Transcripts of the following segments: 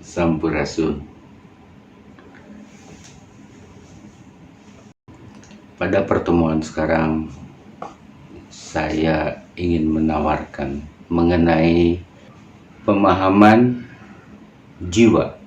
Sampurasun. Pada pertemuan sekarang, saya ingin menawarkan mengenai pemahaman jiwa.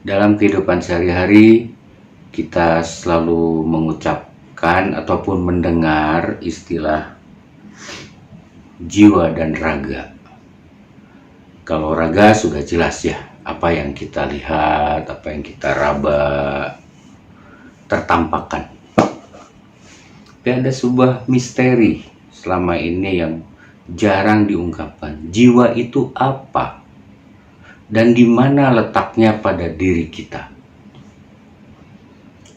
Dalam kehidupan sehari-hari, kita selalu mengucapkan ataupun mendengar istilah jiwa dan raga. Kalau raga sudah jelas ya, apa yang kita lihat, apa yang kita raba, tertampakkan. Tapi ada sebuah misteri selama ini yang jarang diungkapkan. Jiwa itu apa? Dan di mana letaknya pada diri kita?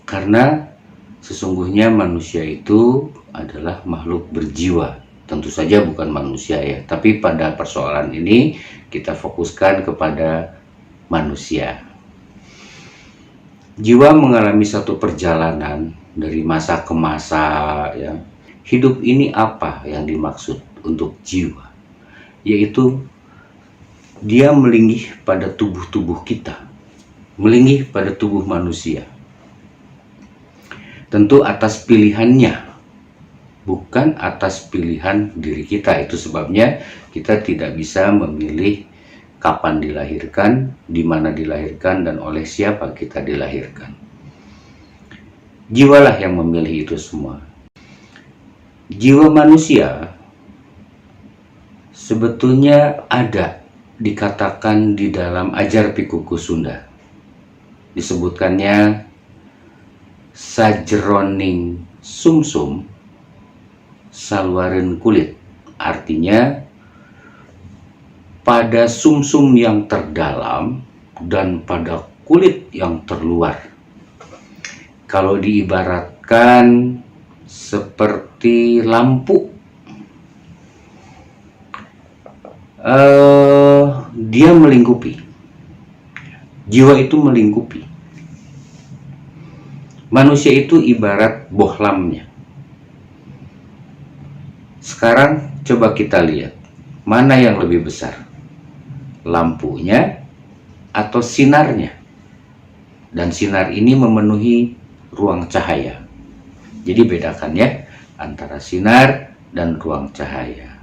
Karena sesungguhnya manusia itu adalah makhluk berjiwa. Tentu saja bukan manusia ya, tapi pada persoalan ini kita fokuskan kepada manusia. Jiwa mengalami satu perjalanan dari masa ke masa ya. Hidup ini apa yang dimaksud untuk jiwa? Yaitu dia melinggih pada tubuh-tubuh kita, melinggih pada tubuh manusia. Tentu atas pilihannya, bukan atas pilihan diri kita. Itu sebabnya kita tidak bisa memilih kapan dilahirkan, di mana dilahirkan, dan oleh siapa kita dilahirkan. Jiwalah yang memilih itu semua. Jiwa manusia sebetulnya ada dikatakan di dalam Ajar Pikuku Sunda. Disebutkannya sajroning sumsum saluareun kulit. Artinya pada sumsum yang terdalam dan pada kulit yang terluar. Kalau diibaratkan seperti lampu, dia melingkupi. Jiwa itu melingkupi. Manusia itu ibarat bohlamnya. Sekarang coba kita lihat, mana yang lebih besar? Lampunya atau sinarnya? Dan sinar ini memenuhi ruang cahaya. Jadi bedakan ya antara sinar dan ruang cahaya.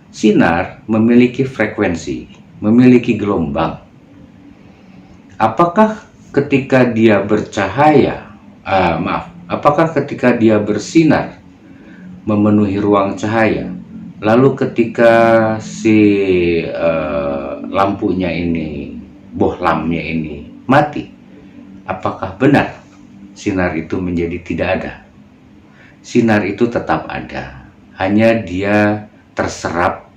Sinar memiliki frekuensi, memiliki gelombang. Apakah ketika dia bercahaya, apakah ketika dia bersinar memenuhi ruang cahaya, lalu ketika si lampunya ini, bohlamnya ini mati, apakah benar sinar itu menjadi tidak ada? Sinar itu tetap ada, hanya dia terserap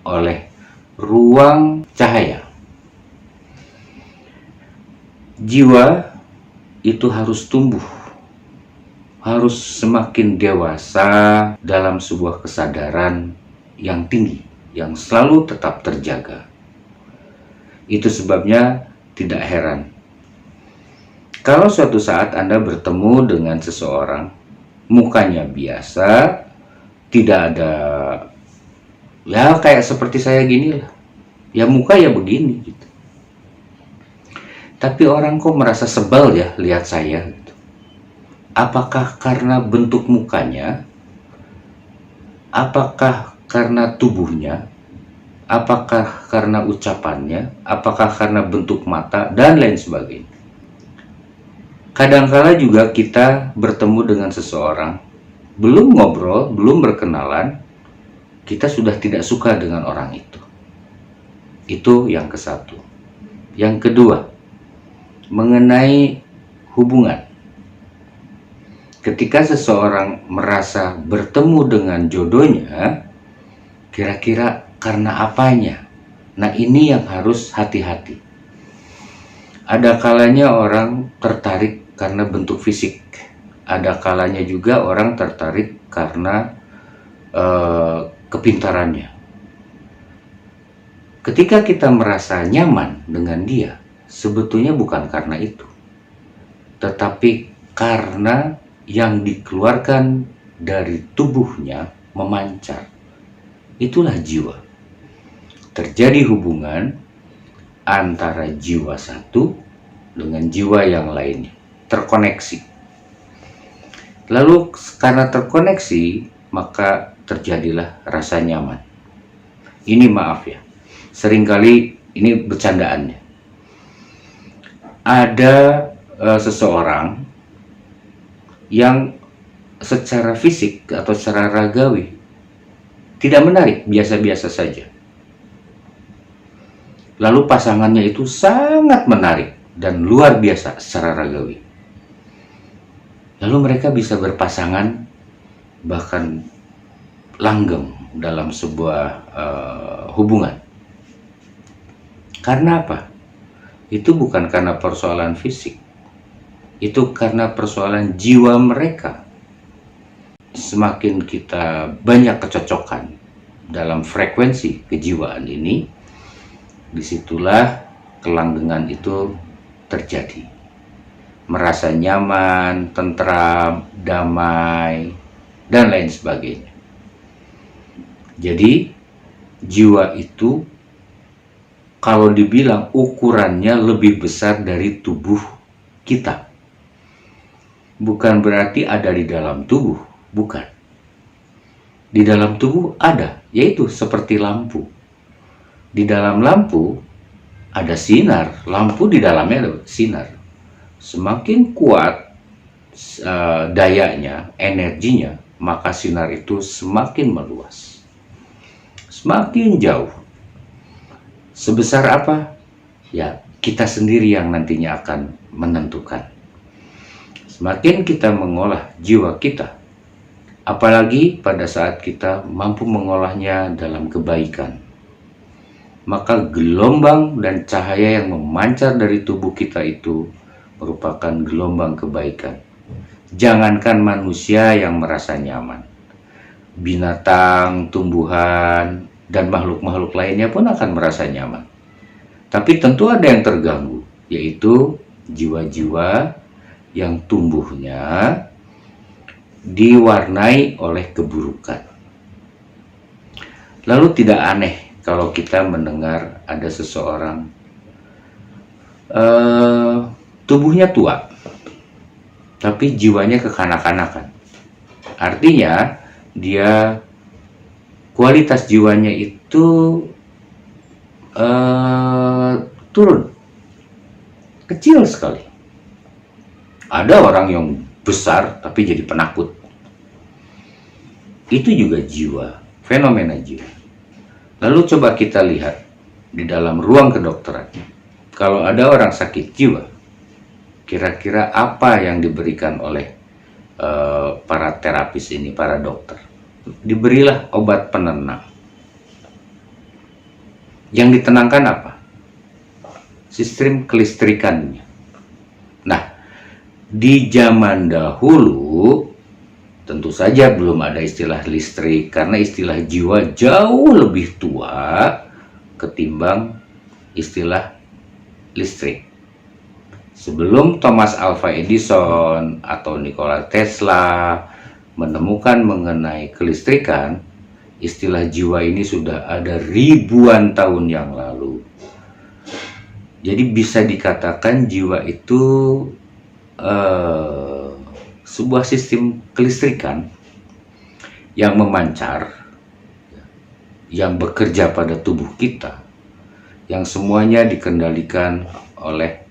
oleh ruang cahaya. Jiwa itu harus tumbuh, harus semakin dewasa dalam sebuah kesadaran yang tinggi, yang selalu tetap terjaga. Itu sebabnya tidak heran kalau suatu saat Anda bertemu dengan seseorang, mukanya biasa, tidak ada, ya kayak seperti saya gini lah, ya muka ya begini gitu. Tapi orang kok merasa sebel ya lihat saya gitu. Apakah karena bentuk mukanya? Apakah karena tubuhnya? Apakah karena ucapannya? Apakah karena bentuk mata? Dan lain sebagainya. Kadangkala juga kita bertemu dengan seseorang, belum ngobrol, belum berkenalan, kita sudah tidak suka dengan orang itu. Itu yang ke-1. Yang kedua, mengenai hubungan. Ketika seseorang merasa bertemu dengan jodohnya, kira-kira karena apanya? Nah, ini yang harus hati-hati. Ada kalanya orang tertarik karena bentuk fisik. Ada kalanya juga orang tertarik karena kepintarannya. Ketika kita merasa nyaman dengan dia, sebetulnya bukan karena itu, tetapi karena yang dikeluarkan dari tubuhnya memancar. Itulah jiwa. Terjadi hubungan, antara jiwa satu dengan jiwa yang lainnya, terkoneksi. Lalu karena terkoneksi, maka terjadilah rasa nyaman. Ini maaf ya, seringkali ini bercandaannya. Ada seseorang yang secara fisik atau secara ragawi tidak menarik, biasa-biasa saja. Lalu pasangannya itu sangat menarik dan luar biasa secara ragawi. Lalu mereka bisa berpasangan, bahkan langgeng dalam sebuah hubungan. Karena apa? Itu bukan karena persoalan fisik, itu karena persoalan jiwa mereka. Semakin kita banyak kecocokan dalam frekuensi kejiwaan ini, disitulah kelanggengan itu terjadi. Merasa nyaman, tentram, damai, dan lain sebagainya. Jadi jiwa itu kalau dibilang ukurannya lebih besar dari tubuh kita. Bukan berarti ada di dalam tubuh, bukan. Di dalam tubuh ada, yaitu seperti lampu. Di dalam lampu ada sinar, lampu di dalamnya ada sinar. Semakin kuat dayanya, energinya, maka sinar itu semakin meluas, semakin jauh. Sebesar apa? Ya, kita sendiri yang nantinya akan menentukan. Semakin kita mengolah jiwa kita, apalagi pada saat kita mampu mengolahnya dalam kebaikan, maka gelombang dan cahaya yang memancar dari tubuh kita itu merupakan gelombang kebaikan. Jangankan manusia yang merasa nyaman, binatang, tumbuhan, dan makhluk-makhluk lainnya pun akan merasa nyaman. Tapi tentu ada yang terganggu, yaitu jiwa-jiwa yang tumbuhnya diwarnai oleh keburukan. Lalu tidak aneh kalau kita mendengar ada seseorang tubuhnya tua, tapi jiwanya kekanak-kanakan. Artinya dia kualitas jiwanya itu turun, kecil sekali. Ada orang yang besar tapi jadi penakut. Itu juga jiwa, fenomena jiwa. Lalu coba kita lihat di dalam ruang kedokteran. Kalau ada orang sakit jiwa, kira-kira apa yang diberikan oleh para terapis ini, para dokter? Diberilah obat penenang. Yang ditenangkan apa? Sistem kelistrikannya. Nah, di zaman dahulu tentu saja belum ada istilah listrik, karena istilah jiwa jauh lebih tua ketimbang istilah listrik. Sebelum Thomas Alva Edison atau Nikola Tesla menemukan mengenai kelistrikan, istilah jiwa ini sudah ada ribuan tahun yang lalu. Jadi bisa dikatakan jiwa itu sebuah sistem kelistrikan yang memancar, yang bekerja pada tubuh kita, yang semuanya dikendalikan oleh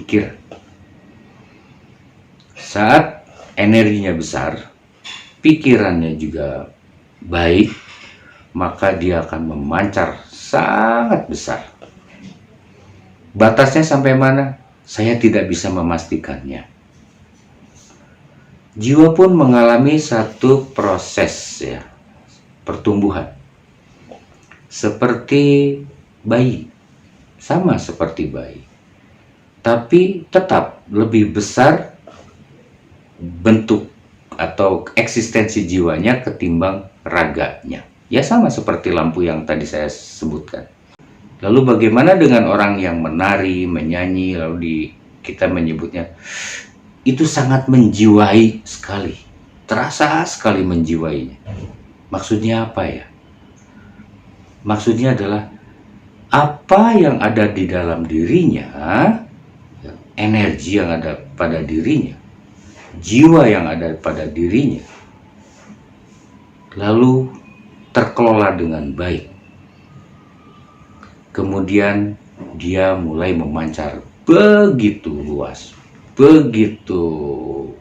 pikiran. Saat energinya besar, pikirannya juga baik, maka dia akan memancar sangat besar. Batasnya sampai mana? Saya tidak bisa memastikannya. Jiwa pun mengalami satu proses ya, pertumbuhan. Seperti bayi, sama seperti bayi. Tapi tetap lebih besar bentuk atau eksistensi jiwanya ketimbang raganya. Ya sama seperti lampu yang tadi saya sebutkan. Lalu bagaimana dengan orang yang menari, menyanyi, lalu kita menyebutnya itu sangat menjiwai sekali, terasa sekali menjiwainya. Maksudnya apa ya? Maksudnya adalah apa yang ada di dalam dirinya, energi yang ada pada dirinya, jiwa yang ada pada dirinya, lalu terkelola dengan baik, kemudian dia mulai memancar begitu luas, begitu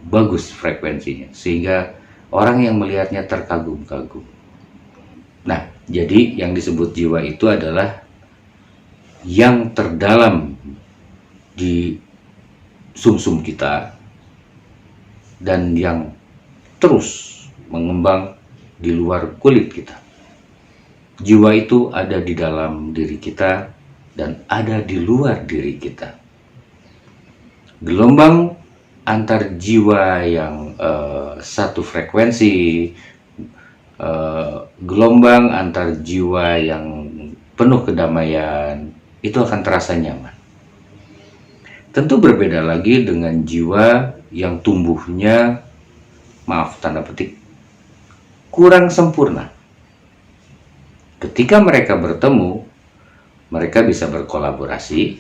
bagus frekuensinya, sehingga orang yang melihatnya terkagum-kagum. Nah, jadi yang disebut jiwa itu adalah yang terdalam di sumsum kita dan yang terus mengembang di luar kulit kita. Jiwa itu ada di dalam diri kita dan ada di luar diri kita. Gelombang antar jiwa yang satu frekuensi, gelombang antar jiwa yang penuh kedamaian, itu akan terasa nyaman. Tentu berbeda lagi dengan jiwa yang tumbuhnya, maaf tanda petik, kurang sempurna. Ketika mereka bertemu, mereka bisa berkolaborasi,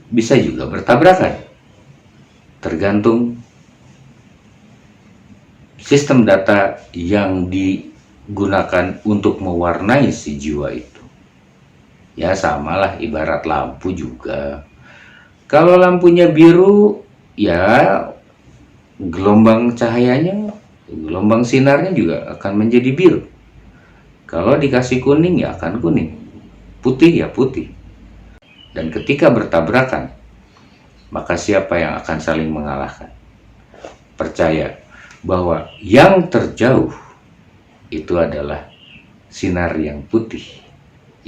bisa juga bertabrakan. Tergantung sistem data yang digunakan untuk mewarnai si jiwa itu. Ya samalah ibarat lampu juga. Kalau lampunya biru, ya gelombang cahayanya, gelombang sinarnya juga akan menjadi biru. Kalau dikasih kuning ya akan kuning, putih ya putih. Dan ketika bertabrakan, maka siapa yang akan saling mengalahkan? Percaya bahwa yang terjauh itu adalah sinar yang putih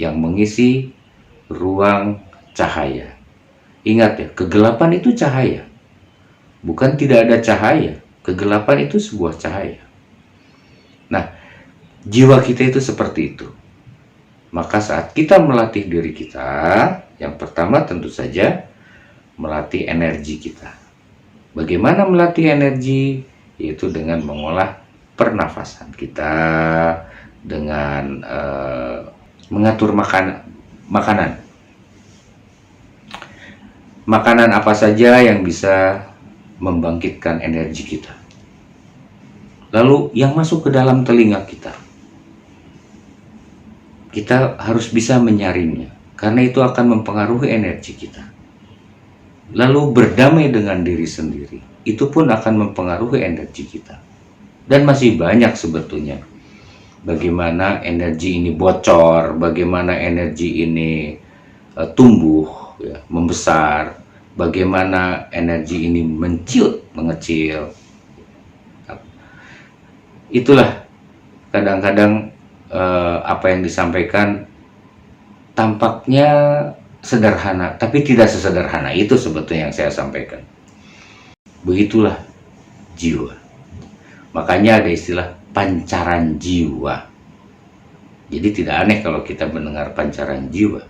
yang mengisi ruang cahaya. Ingat ya, kegelapan itu cahaya. Bukan tidak ada cahaya. Kegelapan itu sebuah cahaya. Nah, jiwa kita itu seperti itu. Maka saat kita melatih diri kita, yang pertama tentu saja melatih energi kita. Bagaimana melatih energi? Yaitu dengan mengolah pernafasan kita, dengan mengatur makanan. Makanan apa saja yang bisa membangkitkan energi kita. Lalu yang masuk ke dalam telinga kita. Kita harus bisa menyaringnya, karena itu akan mempengaruhi energi kita. Lalu berdamai dengan diri sendiri, itu pun akan mempengaruhi energi kita. Dan masih banyak sebetulnya. Bagaimana energi ini bocor, bagaimana energi ini tumbuh, ya, membesar, bagaimana energi ini menciut, mengecil. Itulah kadang-kadang apa yang disampaikan tampaknya sederhana, tapi tidak sesederhana itu sebetulnya yang saya sampaikan. Begitulah jiwa. Makanya ada istilah pancaran jiwa. Jadi tidak aneh kalau kita mendengar pancaran jiwa.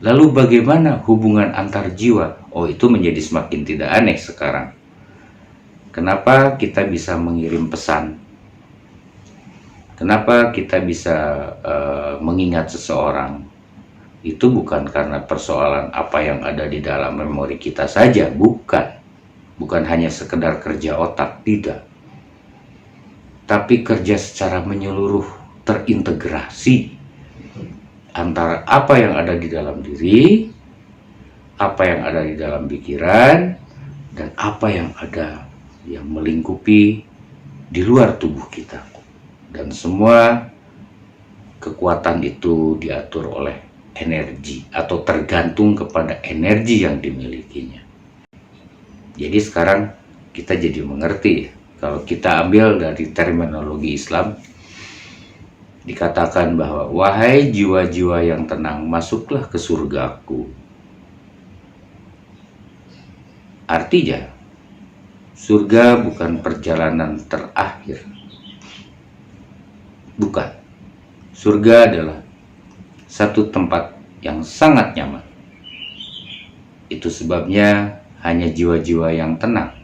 Lalu bagaimana hubungan antar jiwa? Oh, itu menjadi semakin tidak aneh sekarang. Kenapa kita bisa mengirim pesan? Kenapa kita bisa mengingat seseorang? Itu bukan karena persoalan apa yang ada di dalam memori kita saja, bukan. Bukan hanya sekedar kerja otak, tidak. Tapi kerja secara menyeluruh, terintegrasi antara apa yang ada di dalam diri, apa yang ada di dalam pikiran, dan apa yang ada yang melingkupi di luar tubuh kita. Dan semua kekuatan itu diatur oleh energi atau tergantung kepada energi yang dimilikinya. Jadi sekarang kita jadi mengerti ya. Kalau kita ambil dari terminologi Islam, dikatakan bahwa wahai jiwa-jiwa yang tenang, masuklah ke surgaku. Artinya, surga bukan perjalanan terakhir. Bukan. Surga adalah satu tempat yang sangat nyaman. Itu sebabnya hanya jiwa-jiwa yang tenang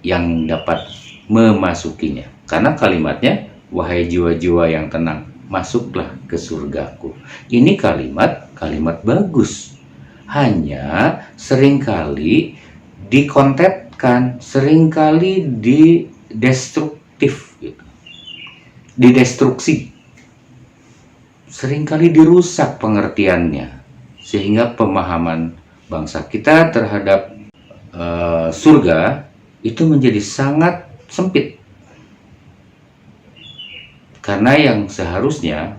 yang dapat memasukinya. Karena kalimatnya, wahai jiwa-jiwa yang tenang, masuklah ke surgaku. Ini kalimat bagus. Hanya seringkali dikontetkan, seringkali didestruktif gitu. Didestruksi. Seringkali dirusak pengertiannya, sehingga pemahaman bangsa kita terhadap surga itu menjadi sangat sempit. Karena yang seharusnya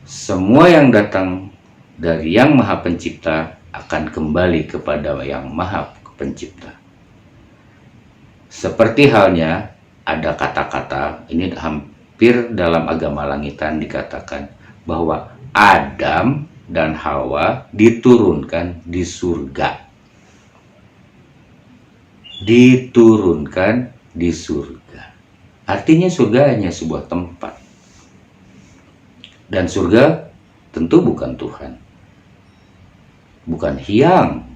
semua yang datang dari Yang Maha Pencipta akan kembali kepada Yang Maha Pencipta. Seperti halnya ada kata-kata, ini hampir dalam agama langitan dikatakan bahwa Adam dan Hawa diturunkan di surga. Diturunkan di surga. Artinya surga hanya sebuah tempat. Dan surga tentu bukan Tuhan. Bukan Hyang.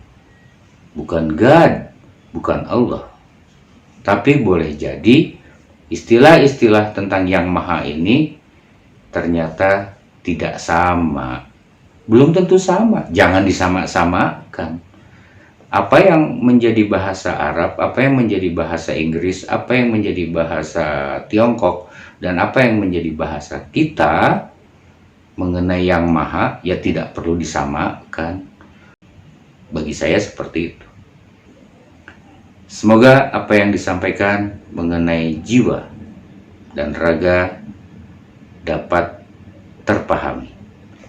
Bukan God. Bukan Allah. Tapi boleh jadi istilah-istilah tentang Yang Maha ini ternyata tidak sama. Belum tentu sama. Jangan disama-samakan. Apa yang menjadi bahasa Arab, apa yang menjadi bahasa Inggris, apa yang menjadi bahasa Tiongkok, dan apa yang menjadi bahasa kita mengenai Yang Maha, ya tidak perlu disamakan. Bagi saya seperti itu. Semoga apa yang disampaikan mengenai jiwa dan raga dapat terpahami.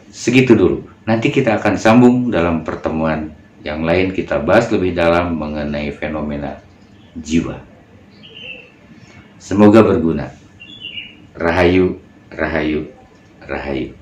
Segitu dulu. Nanti kita akan sambung dalam pertemuan yang lain, kita bahas lebih dalam mengenai fenomena jiwa. Semoga berguna. Rahayu, rahayu, rahayu.